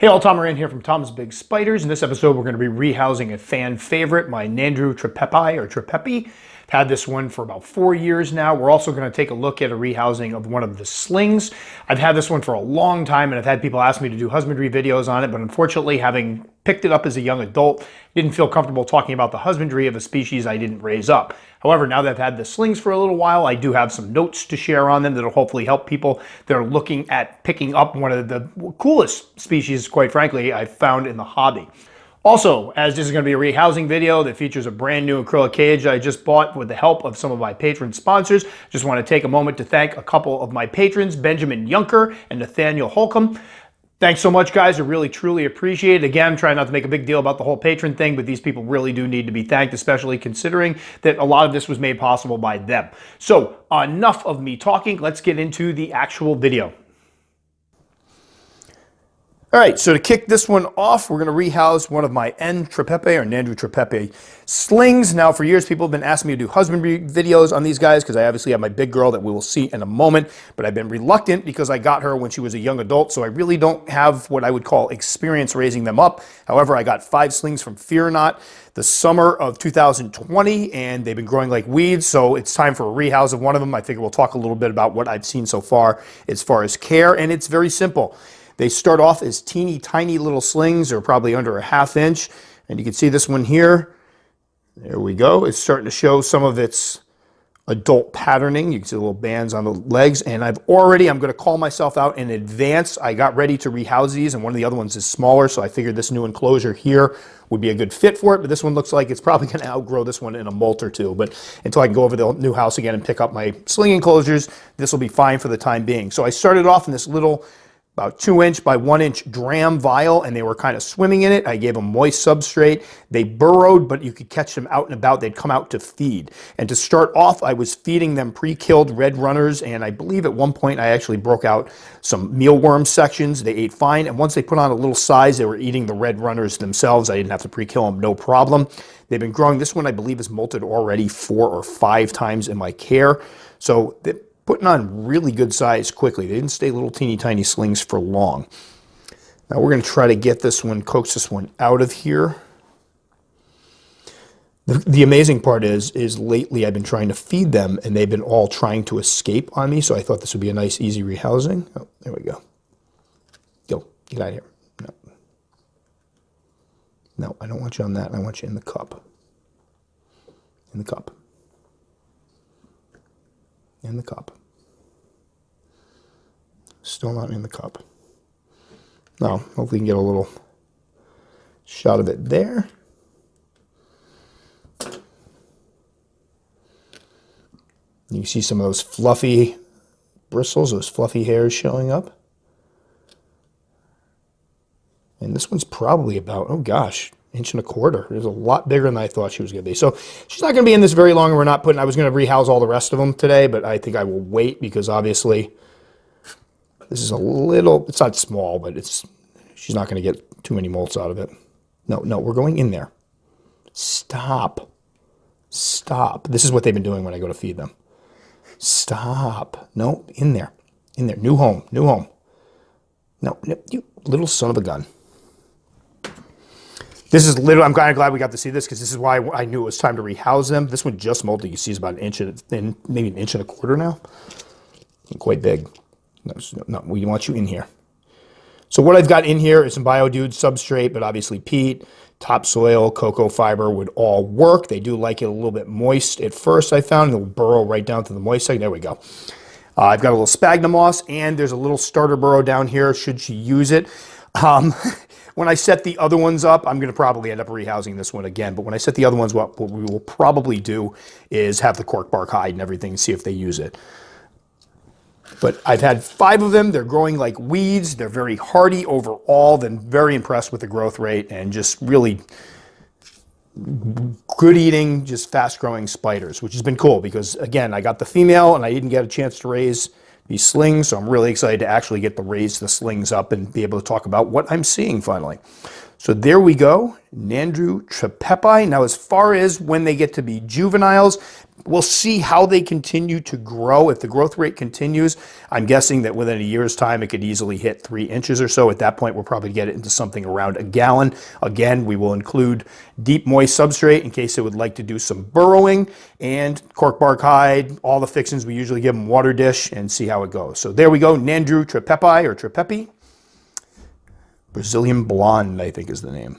Hey all, Tom Moran here from Tom's Big Spiders. In this episode, we're going to be rehousing a fan favorite, my Nhandu Tripepii or Tripepii. I've had this one for about 4 years now. We're also going to take a look at a rehousing of one of the slings. I've had this one for a long time, and I've had people ask me to do husbandry videos on it, but unfortunately, having picked it up as a young adult, didn't feel comfortable talking about the husbandry of a species I didn't raise up. However, now that I've had the slings for a little while, I do have some notes to share on them that'll hopefully help people that are looking at picking up one of the coolest species, quite frankly, I've found in the hobby. Also, as this is going to be a rehousing video that features a brand new acrylic cage that I just bought with the help of some of my patron sponsors, just want to take a moment to thank a couple of my patrons, Benjamin Yunker and Nathaniel Holcomb. Thanks so much, guys. I really, truly appreciate it. Again, trying not to make a big deal about the whole patron thing, but these people really do need to be thanked, especially considering that a lot of this was made possible by them. So, enough of me talking. Let's get into the actual video. All right, so to kick this one off, we're going to rehouse one of my Tripepii or Nhandu Tripepii slings. Now, for years, people have been asking me to do husbandry videos on these guys because I obviously have my big girl that we will see in a moment, but I've been reluctant because I got her when she was a young adult, so I really don't have what I would call experience raising them up. However, I got 5 slings from Fear Not the summer of 2020, and they've been growing like weeds, so it's time for a rehouse of one of them. I figure we'll talk a little bit about what I've seen so far as care, and it's very simple. They start off as teeny tiny little slings. They're probably under a ½ inch. And you can see this one here. There we go. It's starting to show some of its adult patterning. You can see the little bands on the legs. And I'm going to call myself out in advance. I got ready to rehouse these, and one of the other ones is smaller, so I figured this new enclosure here would be a good fit for it. But this one looks like it's probably going to outgrow this one in a molt or two. But until I can go over the new house again and pick up my sling enclosures, this will be fine for the time being. So I started off in this little about 2-inch by 1-inch dram vial, and they were kind of swimming in it. I gave them moist substrate. They burrowed, but you could catch them out and about. They'd come out to feed. And to start off, I was feeding them pre-killed red runners, and I believe at one point I actually broke out some mealworm sections. They ate fine, and once they put on a little size, they were eating the red runners themselves. I didn't have to pre-kill them, no problem. They've been growing. This one, I believe, is molted already 4 or 5 times in my care. So putting on really good size quickly. They didn't stay little teeny tiny slings for long. Now we're going to try to get this one, coax this one out of here. The amazing part is lately I've been trying to feed them, and they've been all trying to escape on me, so I thought this would be a nice, easy rehousing. Oh, there we go. Go, get out of here. No. No, I don't want you on that. I want you in the cup. In the cup. In the cup. Still not in the cup. Now, hopefully you can get a little shot of it there. You can see some of those fluffy bristles, those fluffy hairs showing up. And this one's probably about, oh gosh, 1.25 inches. It's a lot bigger than I thought she was going to be. So she's not going to be in this very long, and we're not putting, I was going to rehouse all the rest of them today, but I think I will wait because obviously this is a little, it's not small, but she's not going to get too many molts out of it. No, we're going in there. Stop. Stop. This is what they've been doing when I go to feed them. Stop. No, in there. In there. New home. New home. No, you little son of a gun. This is literally, I'm kind of glad we got to see this because this is why I knew it was time to rehouse them. This one just molted. You see it's about 1.25 inches, maybe 1.25 inches now. Quite big. No, we want you in here. So what I've got in here is some Biodude substrate, but obviously peat, topsoil, cocoa fiber would all work. They do like it a little bit moist at first, I found. They'll burrow right down to the moist side. There we go. I've got a little sphagnum moss, and there's a little starter burrow down here should she use it. When I set the other ones up, I'm going to probably end up rehousing this one again. But when I set the other ones up, what we will probably do is have the cork bark hide and everything and see if they use it. But I've had 5 of them. They're growing like weeds. They're very hardy overall. Then very impressed with the growth rate and just really good eating, just fast growing spiders, which has been cool because again, I got the female and I didn't get a chance to raise these slings, so I'm really excited to actually get to raise the slings up and be able to talk about what I'm seeing finally. So there we go, Nhandu Tripepii. Now, as far as when they get to be juveniles, we'll see how they continue to grow. If the growth rate continues, I'm guessing that within a year's time, it could easily hit 3 inches or so. At that point, we'll probably get it into something around a gallon. Again, we will include deep moist substrate in case they would like to do some burrowing, and cork bark hide, all the fixings. We usually give them water dish and see how it goes. So there we go, Nhandu Tripepii or Tripepii. Brazilian Blonde, I think is the name.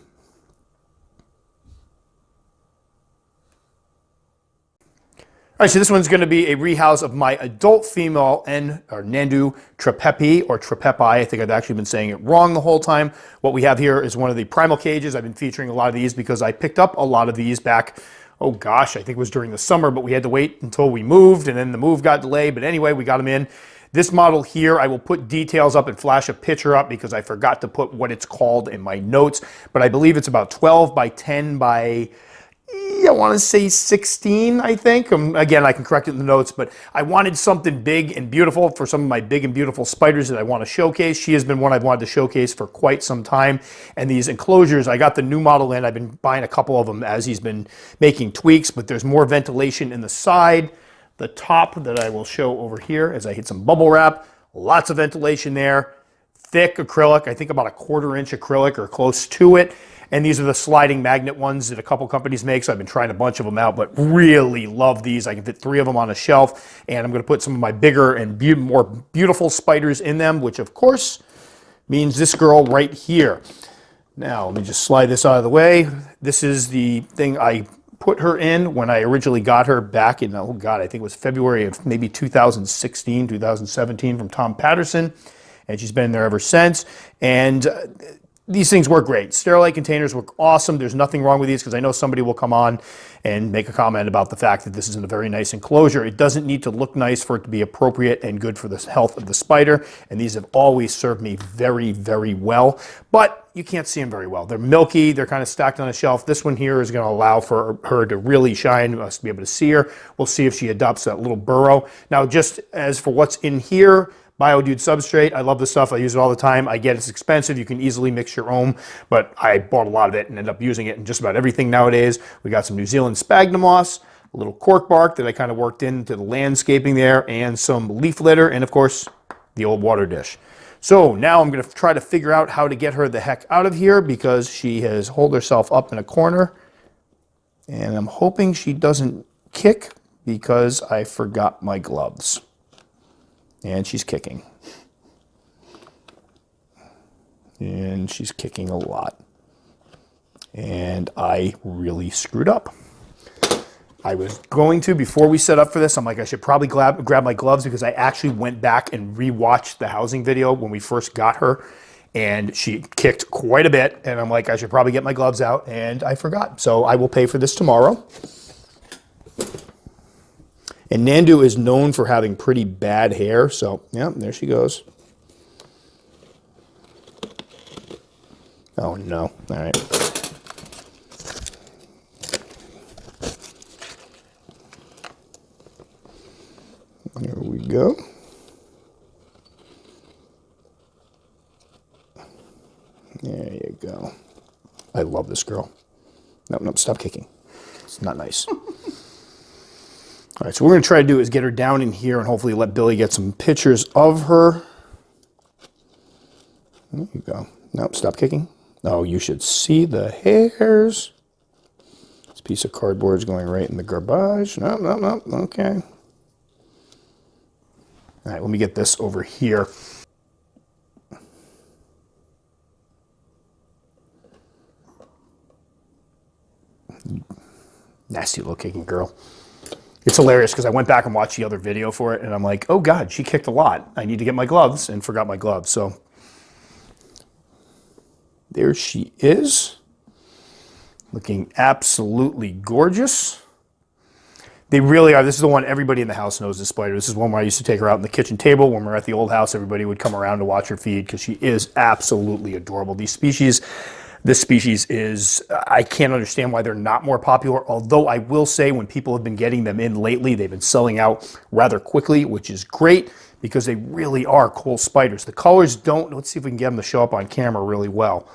All right, so this one's going to be a rehouse of my adult female Nhandu Tripepii or Tripepii. I think I've actually been saying it wrong the whole time. What we have here is one of the primal cages. I've been featuring a lot of these because I picked up a lot of these back, oh gosh, I think it was during the summer, but we had to wait until we moved, and then the move got delayed. But anyway, we got them in. This model here, I will put details up and flash a picture up because I forgot to put what it's called in my notes, but I believe it's about 12 by 10 by, I want to say 16, I think. Again, I can correct it in the notes, but I wanted something big and beautiful for some of my big and beautiful spiders that I want to showcase. She has been one I've wanted to showcase for quite some time. And these enclosures, I got the new model in. I've been buying a couple of them as he's been making tweaks, but there's more ventilation in the side. The top that I will show over here as I hit some bubble wrap, lots of ventilation there, thick acrylic, I think about a 1/4 inch acrylic or close to it. And these are the sliding magnet ones that a couple companies make, so I've been trying a bunch of them out, but really love these. I can fit 3 of them on a shelf, and I'm going to put some of my bigger and more beautiful spiders in them, which of course means this girl right here. Now, let me just slide this out of the way. This is the thing I put her in when I originally got her back in, oh God, I think it was February of maybe 2016, 2017 from Tom Patterson. And she's been there ever since. And these things work great. Sterilite containers work awesome. There's nothing wrong with these because I know somebody will come on and make a comment about the fact that this isn't a very nice enclosure. It doesn't need to look nice for it to be appropriate and good for the health of the spider. And these have always served me very, very well. But you can't see them very well. They're milky. They're kind of stacked on a shelf. This one here is going to allow for her to really shine, us to be able to see her. We'll see if she adopts that little burrow. Now, just as for what's in here, BioDude substrate. I love this stuff. I use it all the time. I get it's expensive. You can easily mix your own, but I bought a lot of it and ended up using it in just about everything nowadays. We got some New Zealand sphagnum moss, a little cork bark that I kind of worked into the landscaping there, and some leaf litter, and of course, the old water dish. So now I'm going to try to figure out how to get her the heck out of here because she has holed herself up in a corner, and I'm hoping she doesn't kick because I forgot my gloves. And she's kicking. And she's kicking a lot. And I really screwed up. I was going to, before we set up for this, I'm like, I should probably grab my gloves because I actually went back and rewatched the housing video when we first got her. And she kicked quite a bit. And I'm like, I should probably get my gloves out. And I forgot. So I will pay for this tomorrow. And Nhandu is known for having pretty bad hair, so yeah, there she goes. Oh no, all right. Here we go. There you go. I love this girl. No, stop kicking. It's not nice. All right, so what we're going to try to do is get her down in here and hopefully let Billy get some pictures of her. There you go. Nope, stop kicking. Oh, you should see the hairs. This piece of cardboard is going right in the garbage. No, okay. All right, let me get this over here. Nasty little kicking girl. It's hilarious because I went back and watched the other video for it, and I'm like, oh God, she kicked a lot. I need to get my gloves, and forgot my gloves. So there she is, looking absolutely gorgeous. They really are. This is the one everybody in the house knows, this spider. This is one where I used to take her out on the kitchen table. When we were at the old house, everybody would come around to watch her feed because she is absolutely adorable. This species is, I can't understand why they're not more popular, although I will say when people have been getting them in lately, they've been selling out rather quickly, which is great because they really are cool spiders. The colors don't, let's see if we can get them to show up on camera really well.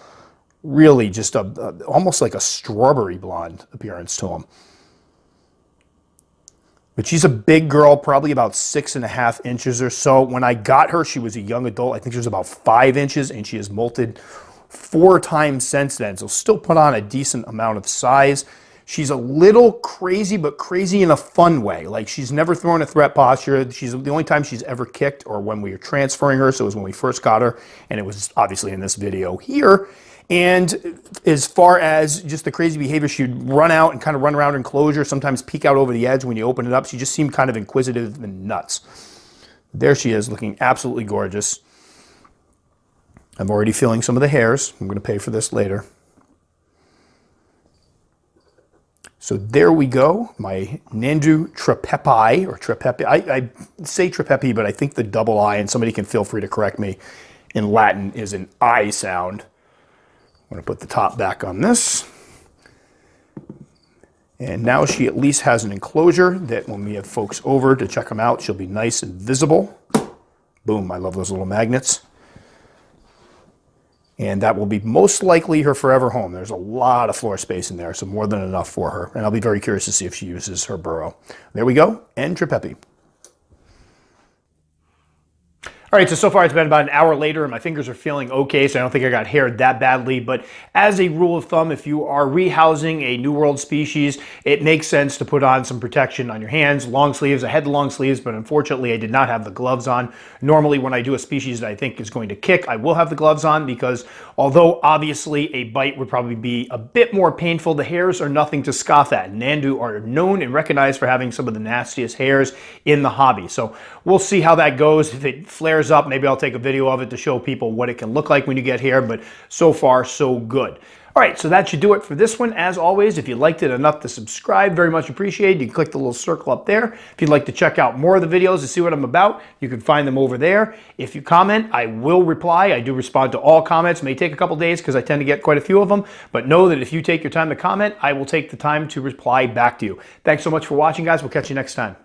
Really just almost like a strawberry blonde appearance to him. But she's a big girl, probably about 6.5 inches or so. When I got her, she was a young adult. I think she was about 5 inches, and she has molted 4 times since then. So still put on a decent amount of size. She's a little crazy, but crazy in a fun way. Like, she's never thrown a threat posture. She's the only time she's ever kicked, or when we were transferring her. So it was when we first got her, and it was obviously in this video here. And as far as just the crazy behavior, she'd run out and kind of run around enclosure, sometimes peek out over the edge when you open it up. She just seemed kind of inquisitive and nuts. There she is, looking absolutely gorgeous. I'm already feeling some of the hairs. I'm going to pay for this later. So there we go, my Nhandu Tripepii, or Tripepii. I say Tripepii, but I think the double I, and somebody can feel free to correct me, in Latin is an I sound. I'm going to put the top back on this. And now she at least has an enclosure that when we have folks over to check them out, she'll be nice and visible. Boom, I love those little magnets. And that will be most likely her forever home. There's a lot of floor space in there, so more than enough for her. And I'll be very curious to see if she uses her burrow. There we go, and Tripepii. All right, so far it's been about an hour later and my fingers are feeling okay, so I don't think I got haired that badly. But as a rule of thumb, if you are rehousing a New World species, it makes sense to put on some protection on your hands, long sleeves. I had the long sleeves, but unfortunately I did not have the gloves on. Normally when I do a species that I think is going to kick, I will have the gloves on, because although obviously a bite would probably be a bit more painful, the hairs are nothing to scoff at. Nhandu are known and recognized for having some of the nastiest hairs in the hobby. So we'll see how that goes. If it flares up, maybe I'll take a video of it to show people what it can look like when you get here, but so far so good. All right, so that should do it for this one. As always, if you liked it enough to subscribe, very much appreciated. You can click the little circle up there. If you'd like to check out more of the videos to see what I'm about, you can find them over there. If you comment, I will reply. I do respond to all comments. It may take a couple days because I tend to get quite a few of them, but know that if you take your time to comment, I will take the time to reply back to you. Thanks so much for watching, guys. We'll catch you next time.